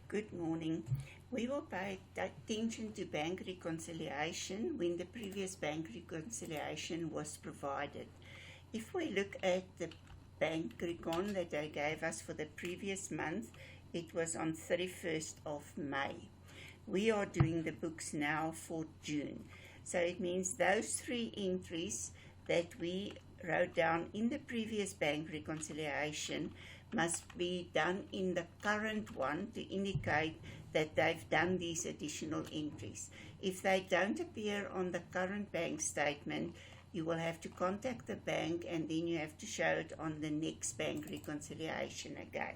Good morning. We will pay attention to bank reconciliation when the previous bank reconciliation was provided. If we look at the bank recon that they gave us for the previous month, it was on 31st of May. We are doing the books now for June. So it means those three entries that we wrote down in the previous bank reconciliation must be done in the current one to indicate that they've done these additional entries. If they don't appear on the current bank statement, you will have to contact the bank and then you have to show it on the next bank reconciliation again.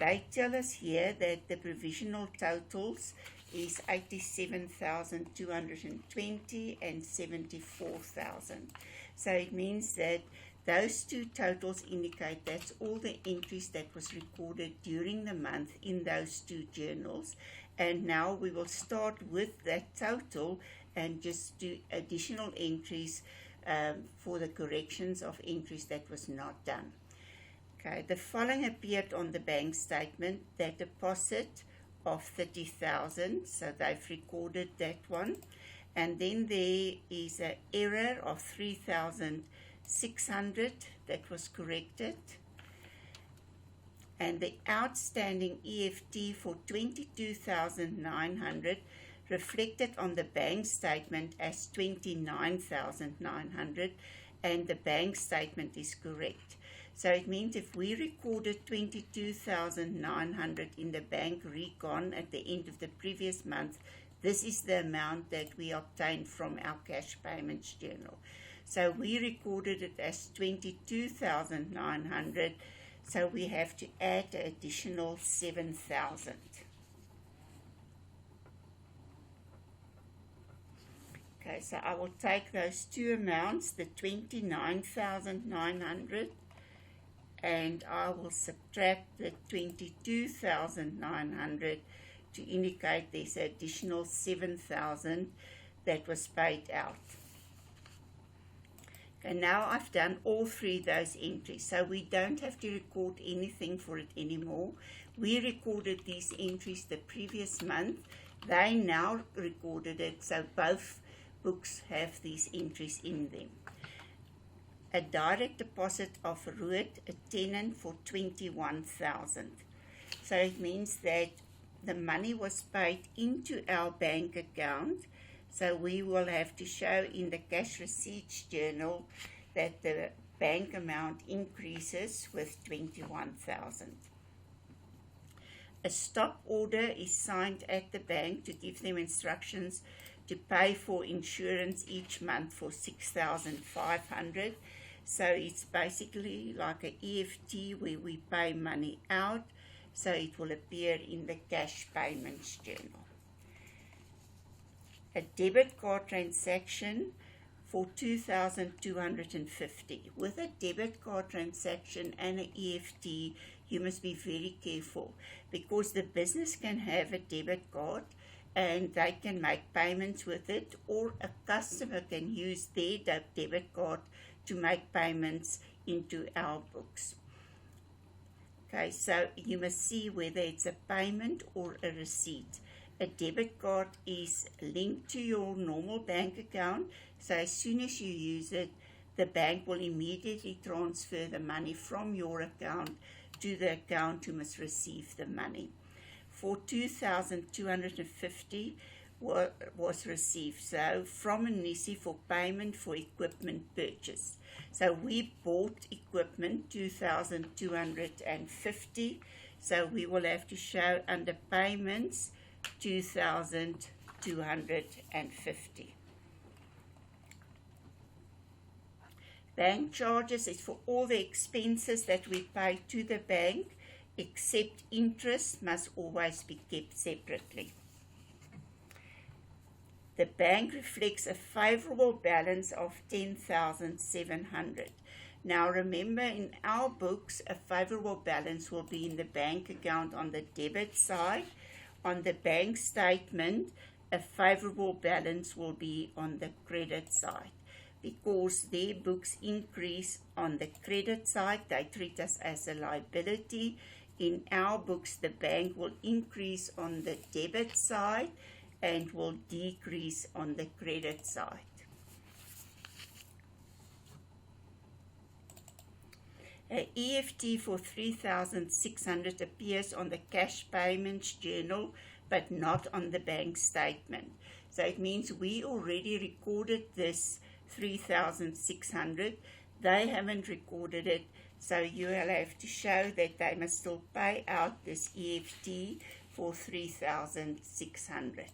They tell us here that the provisional totals is 87,220 and 74,000. So it means that those two totals indicate that's all the entries that was recorded during the month in those two journals. And now we will start with that total and just do additional entries for the corrections of entries that was not done. Okay, the following appeared on the bank statement, that deposit of 30,000, so they've recorded that one. And then there is an error of 3,600 that was corrected. And the outstanding EFT for 22,900 reflected on the bank statement as 29,900, and the bank statement is correct. So it means if we recorded 22,900 in the bank recon at the end of the previous month, this is the amount that we obtained from our cash payments journal. So we recorded it as 22,900, so we have to add an additional 7,000. Okay, so I will take those two amounts, the 29,900, and I will subtract the 22,900 to indicate there's an additional 7,000 that was paid out. And now I've done all three of those entries, so we don't have to record anything for it anymore. We recorded these entries the previous month. They now recorded it, so both books have these entries in them. A direct deposit of Root, a tenant for 21,000. So it means that the money was paid into our bank account. So we will have to show in the cash receipts journal that the bank amount increases with 21,000. A stop order is signed at the bank to give them instructions to pay for insurance each month for 6,500. So it's basically like an EFT where we pay money out, so it will appear in the cash payments journal. A debit card transaction for 2,250. With a debit card transaction and an EFT, you must be very careful because the business can have a debit card and they can make payments with it, or a customer can use their debit card to make payments into our books. Okay, so you must see whether it's a payment or a receipt. A debit card is linked to your normal bank account, so as soon as you use it, the bank will immediately transfer the money from your account to the account who must receive the money. For 2,250 was received, so from Anisi for payment for equipment purchase. So we bought equipment 2,250, so we will have to show under payments 2,250. Bank charges is for all the expenses that we pay to the bank, except interest must always be kept separately. The bank reflects a favorable balance of 10,700. Now remember, in our books, a favorable balance will be in the bank account on the debit side. On the bank statement, a favorable balance will be on the credit side. Because their books increase on the credit side, they treat us as a liability. in our books, the bank will increase on the debit side and will decrease on the credit side. An EFT for 3,600 appears on the cash payments journal, but not on the bank statement. So it means we already recorded this 3,600. They haven't recorded it, so you will have to show that they must still pay out this EFT for 3,600.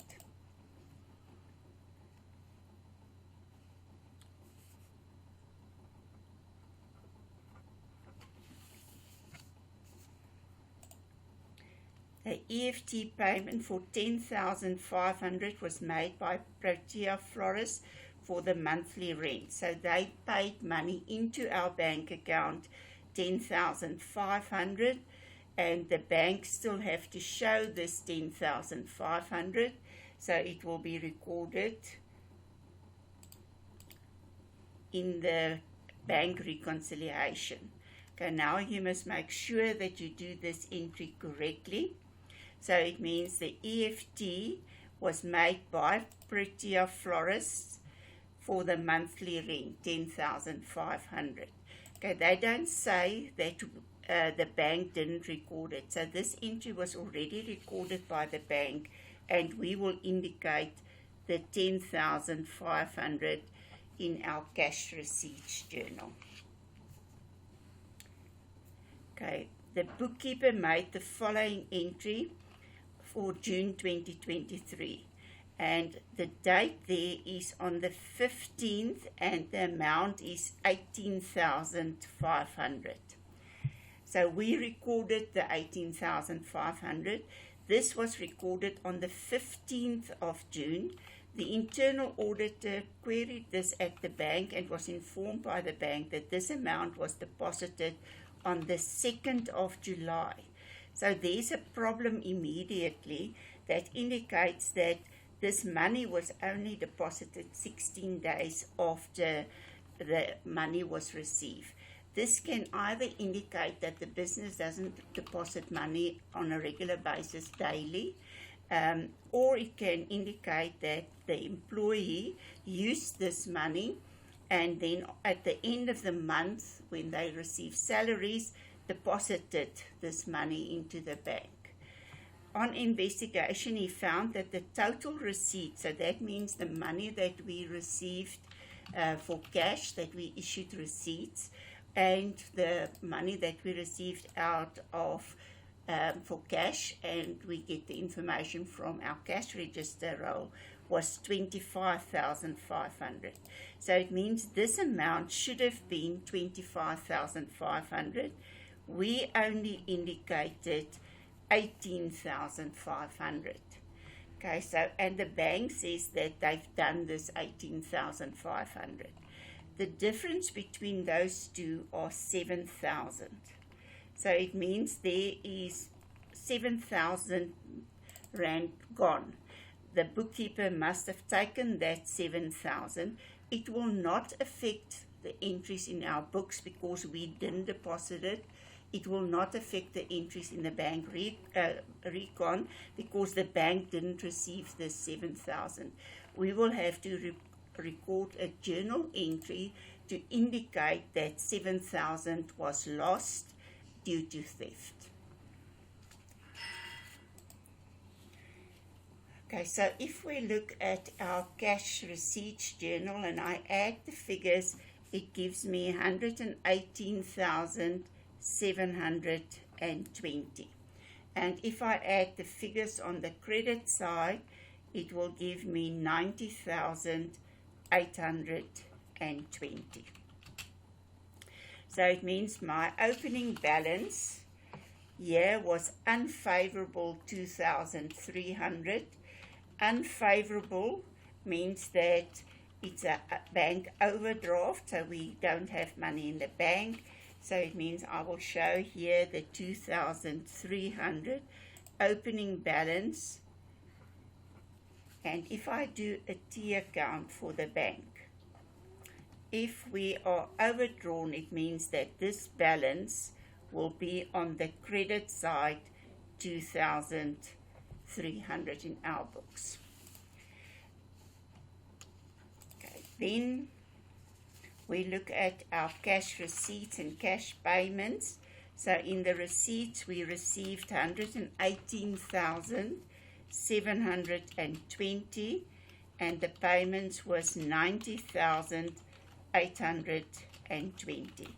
The EFT payment for 10,500 was made by Protea Florist for the monthly rent. So they paid money into our bank account, 10,500, and the bank still have to show this 10,500, so it will be recorded in the bank reconciliation. Okay, now you must make sure that you do this entry correctly. So it means the EFT was made by Protea Florists for the monthly rent, 10,500. Okay, they don't say that the bank didn't record it. So this entry was already recorded by the bank, and we will indicate the 10,500 in our cash receipts journal. Okay, the bookkeeper made the following entry for June 2023, and the date there is on the 15th, and the amount is 18,500. So we recorded the 18,500. This was recorded on the 15th of June. The internal auditor queried this at the bank and was informed by the bank that this amount was deposited on the 2nd of July. So there's a problem immediately that indicates that this money was only deposited 16 days after the money was received. This can either indicate that the business doesn't deposit money on a regular basis daily, or it can indicate that the employee used this money and then at the end of the month, when they receive salaries, deposited this money into the bank. On investigation, he found that the total receipt, so that means the money that we received for cash, that we issued receipts, and the money that we received out of for cash, and we get the information from our cash register roll, was 25,500. So it means this amount should have been 25,500. We only indicated 18,500. Okay, so, and the bank says that they've done this 18,500. The difference between those two are 7,000. So it means there is 7,000 rand gone. The bookkeeper must have taken that 7,000. It will not affect the entries in our books because we didn't deposit it. It will not affect the entries in the bank recon because the bank didn't receive the 7,000. We will have to record a journal entry to indicate that 7,000 was lost due to theft. Okay, so if we look at our cash receipts journal and I add the figures, it gives me 118,720. And if I add the figures on the credit side, it will give me 90,820. So it means my opening balance here was unfavorable 2,300. Unfavorable means that it's a bank overdraft, so we don't have money in the bank. So it means I will show here the 2,300 opening balance. And if I do a T account for the bank, if we are overdrawn, it means that this balance will be on the credit side 2,300 in our books. Okay, then we look at our cash receipts and cash payments. So in the receipts, we received 118,720, and the payments was 90,820.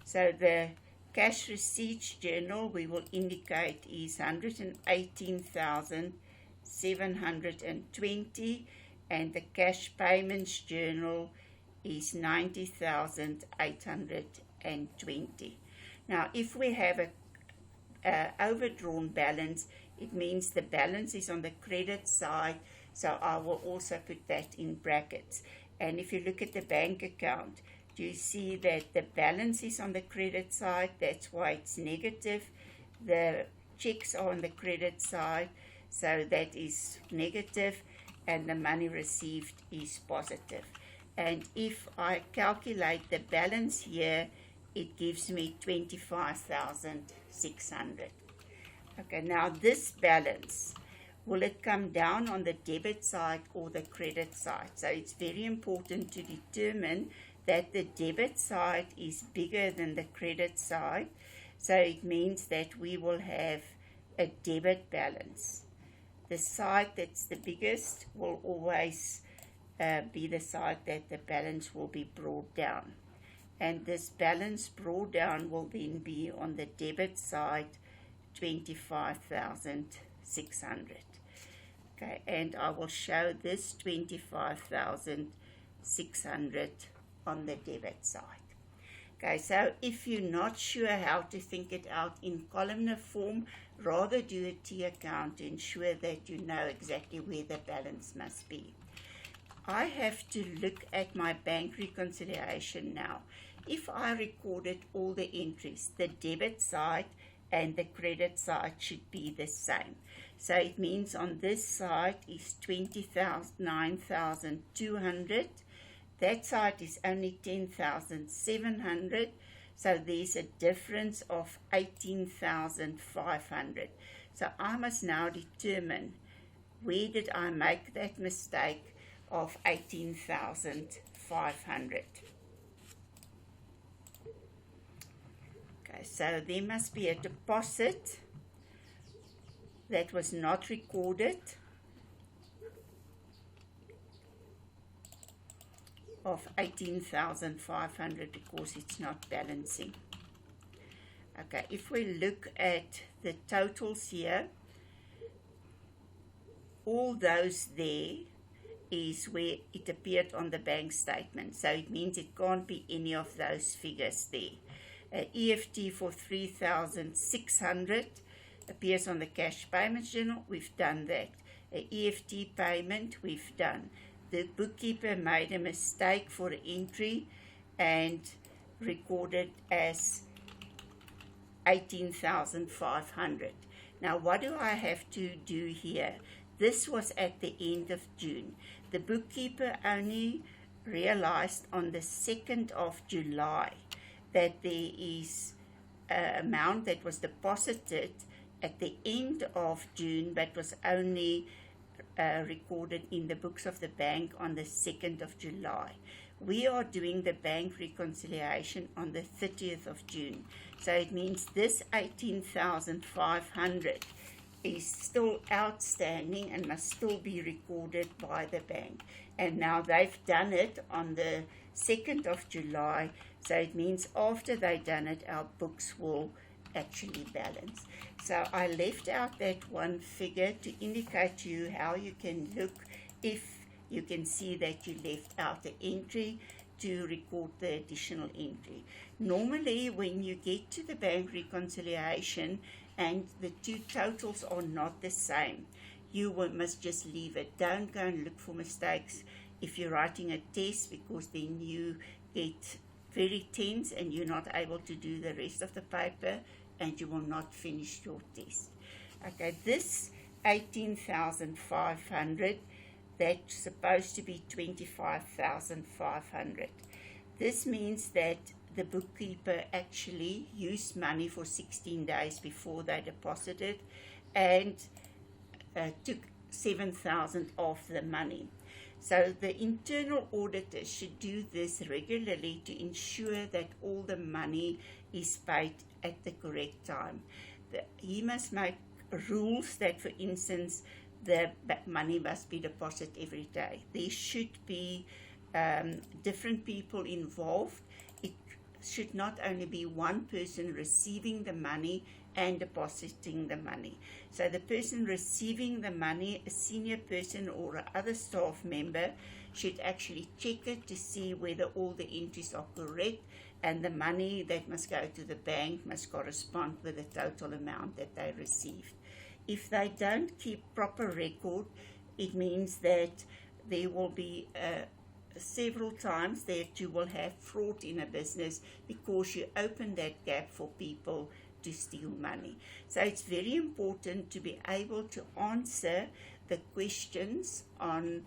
So the cash receipts journal we will indicate is 118,720, and the cash payments journal is 90,820. Now, if we have a overdrawn balance, it means the balance is on the credit side, so I will also put that in brackets. And if you look at the bank account, you see that the balance is on the credit side, that's why it's negative. The checks are on the credit side, so that is negative, and the money received is positive. And if I calculate the balance here, it gives me 25,600. Okay, now this balance, will it come down on the debit side or the credit side? So it's very important to determine that the debit side is bigger than the credit side. So it means that we will have a debit balance. The side that's the biggest will always be the side that the balance will be brought down. And this balance brought down will then be on the debit side, 25,600. Okay, and I will show this 25,600 on the debit side. Okay, so if you're not sure how to think it out in columnar form, rather do a T account to ensure that you know exactly where the balance must be. I have to look at my bank reconciliation now. If I recorded all the entries, the debit side and the credit side should be the same. So it means on this side is 29,200. That side is only 10,700. So there's a difference of 18,500. So I must now determine where did I make that mistake of 18,500. Okay, so there must be a deposit that was not recorded of 18,500 because it's not balancing. Okay, if we look at the totals here, all those there is where it appeared on the bank statement. So it means it can't be any of those figures there. EFT for 3,600 appears on the cash payments journal. We've done that. EFT payment, we've done. The bookkeeper made a mistake for an entry and recorded as 18,500. Now, what do I have to do here? This was at the end of June. The bookkeeper only realized on the 2nd of July that there is an amount that was deposited at the end of June but was only recorded in the books of the bank on the 2nd of July. We are doing the bank reconciliation on the 30th of June. So it means this 18,500 is still outstanding and must still be recorded by the bank. And now they've done it on the 2nd of July, so it means after they've done it, our books will actually balance. So I left out that one figure to indicate to you how you can look if you can see that you left out the entry to record the additional entry. Normally, when you get to the bank reconciliation and the two totals are not the same, you must just leave it. Don't go and look for mistakes if you're writing a test, because then you get very tense and you're not able to do the rest of the paper and you will not finish your test. Okay, this 18,500, that's supposed to be 25,500. This means that the bookkeeper actually used money for 16 days before they deposited and took 7,000 off the money. So the internal auditor should do this regularly to ensure that all the money is paid at the correct time. He must make rules that, for instance, the money must be deposited every day. There should be different people involved. It should not only be one person receiving the money and depositing the money. So the person receiving the money, a senior person or another staff member, should actually check it to see whether all the entries are correct, and the money that must go to the bank must correspond with the total amount that they received. If they don't keep proper record, it means that there will be several times that you will have fraud in a business because you open that gap for people to steal money. So it's very important to be able to answer the questions on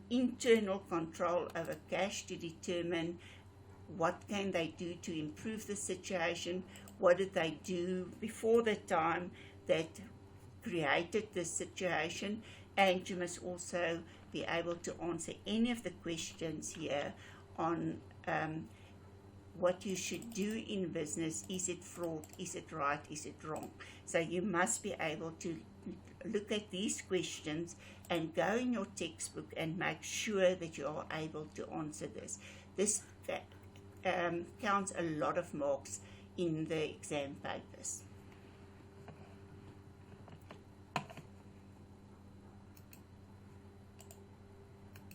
internal control over cash to determine what can they do to improve the situation, what did they do before the time that created this situation, and you must also be able to answer any of the questions here on what you should do in business. Is it fraud? Is it right? Is it wrong? So you must be able to look at these questions and go in your textbook and make sure that you are able to answer this. This counts a lot of marks in the exam papers.